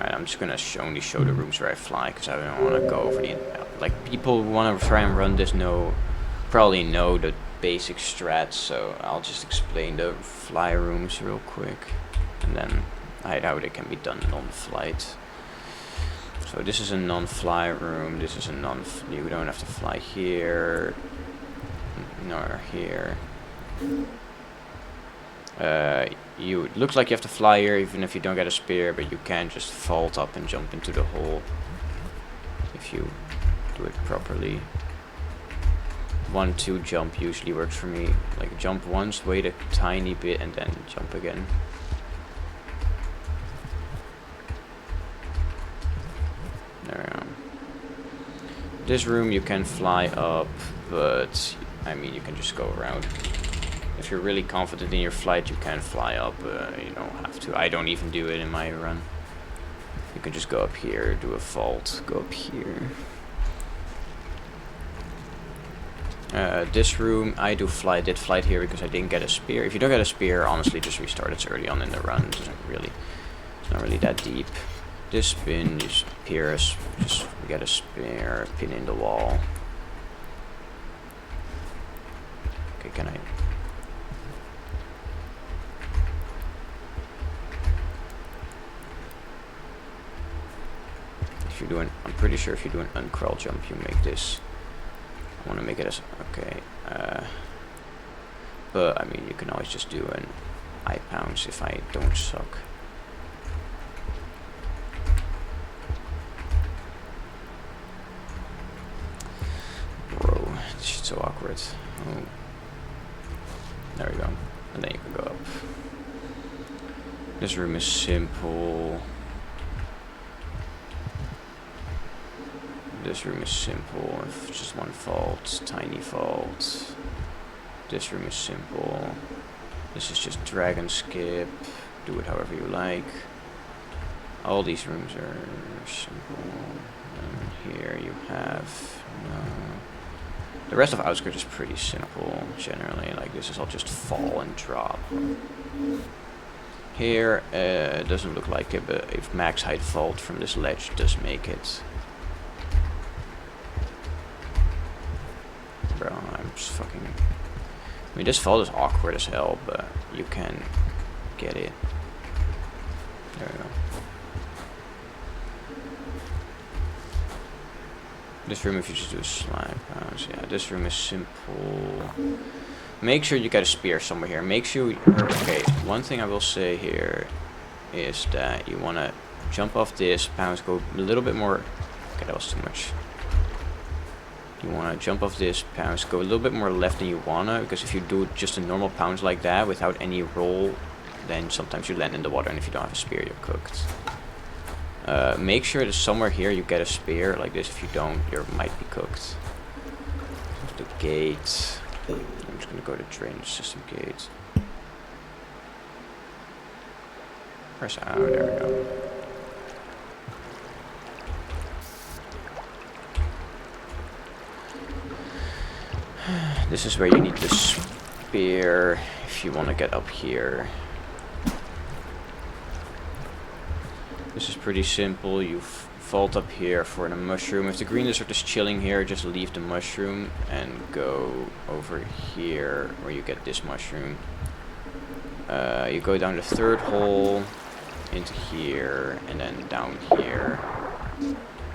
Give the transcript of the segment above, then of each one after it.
Alright, I'm just gonna only show the rooms where I fly, because I don't want to go over the... Like, people who want to try and run this probably know the basic strats, so I'll just explain the fly rooms real quick, and then how they can be done non-flight. So this is a non-fly room, this is a you don't have to fly here, nor here. It looks like you have to fly here even if you don't get a spear, but you can just vault up and jump into the hole if you do it properly. 1-2 jump usually works for me. Like, jump once, wait a tiny bit, and then jump again. There we go. This room you can fly up, but I mean, you can just go around. If you're really confident in your flight, you can fly up. You don't have to. I don't even do it in my run. You can just go up here, do a vault, go up here. This room, I did flight here because I didn't get a spear. If you don't get a spear, honestly, just restart. It's early on in the run. It's not really that deep. This spin, just pierce, just get a spear, pin in the wall. Okay, can I? If you're doing, I'm pretty sure if you do an uncrawl jump, you make this. I want to make it as okay, but I mean, you can always just do an eye pounce if I don't suck. Bro, this shit's so awkward. Oh, there we go, and then you can go up. This room is simple. This room is simple, if just one vault, tiny vault. This room is simple. This is just drag and skip. Do it however you like. All these rooms are simple. And here you have the rest of Outskirts is pretty simple generally. Like, this is all just fall and drop. Here it doesn't look like it, but if max height vault from this ledge does make it. Bro, I'm just fucking... I mean, this vault is awkward as hell, but you can get it. There we go. This room, if you just do a slide bounce, yeah, this room is simple. Make sure you get a spear somewhere here. Make sure... Okay, one thing I will say here is that you want to jump off this, bounce, go a little bit more... Okay, that was too much. You want to jump off this, pounce, go a little bit more left than you want to, because if you do just a normal pounce like that without any roll, then sometimes you land in the water, and if you don't have a spear, you're cooked. Make sure that somewhere here you get a spear like this. If you don't, you might be cooked. The gate. I'm just going to go to drainage system gate. Press out, there we go. This is where you need the spear if you want to get up here. This is pretty simple. You vault up here for the mushroom. If the green lizard is chilling here, just leave the mushroom and go over here where you get this mushroom. You go down the third hole into here and then down here.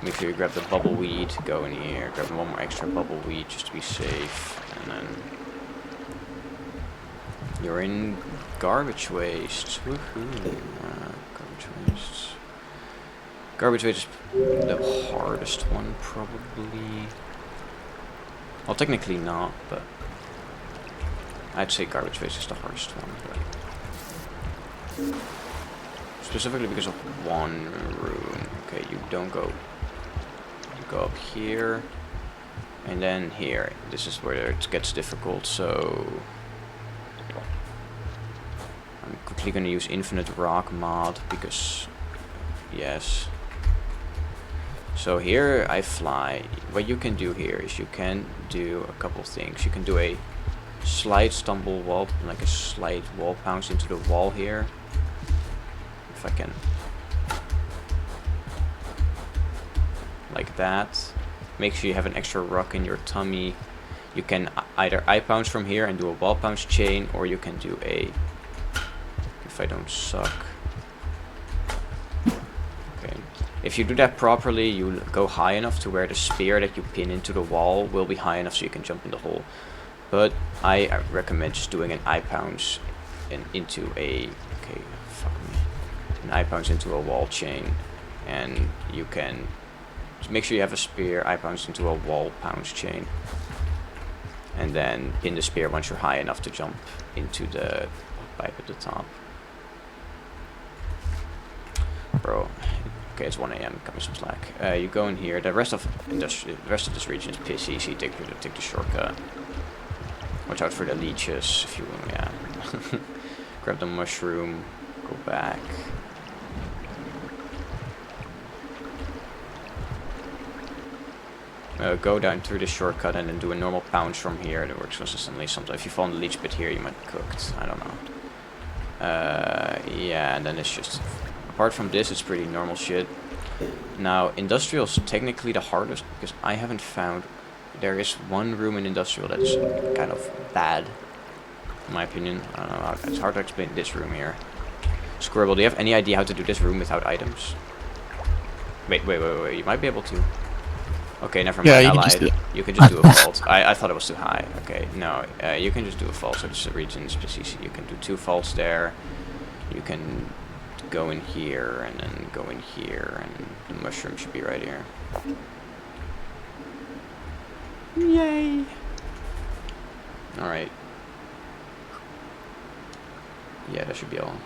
Make sure you grab the bubbleweed, go in here, grab one more extra bubbleweed just to be safe, and then you're in garbage waste. Woohoo! Garbage waste. Garbage waste is the hardest one, probably. Well, technically not, but I'd say garbage waste is the hardest one. But specifically because of one room. Okay, you don't go. Go up here and then here. This is where it gets difficult, so I'm quickly gonna use infinite rock mod because yes. So here I fly. What you can do here is you can do a couple of things. You can do a slide stumble wall, like a slide wall pounce into the wall here. If I can like that. Make sure you have an extra rock in your tummy. You can either eye pounce from here and do a wall pounce chain, or you can do a, if I don't suck. Okay. If you do that properly, you go high enough to where the spear that you pin into the wall will be high enough so you can jump in the hole. But I recommend just doing an eye pounce into a, okay, fuck me, an eye pounce into a wall chain, and you can just make sure you have a spear, eye pounce into a wall pounce chain, and then pin the spear once you're high enough to jump into the pipe at the top. Bro, okay, it's 1 AM, cut me some slack. You go in here. The rest of this region is pissy, so you take the shortcut. Watch out for the leeches, if you will, yeah. Grab the mushroom, go back. Go down through the shortcut and then do a normal pounce from here. That works consistently. Sometimes if you fall in the leech pit here, you might be cooked. I don't know. Yeah, and then it's just... Apart from this, it's pretty normal shit. Now, Industrial's technically the hardest, because I haven't found... There is one room in Industrial that's kind of bad, in my opinion. I don't know, it's hard to explain this room here. Squirrel, do you have any idea how to do this room without items? Wait, you might be able to. Okay, never mind, I lied. You can just do a vault. I thought it was too high. Okay, no, you can just do a vault, so this region is just easy. You can do 2 vaults there. You can go in here, and then go in here, and the mushroom should be right here. Yay! Alright. Yeah, that should be all.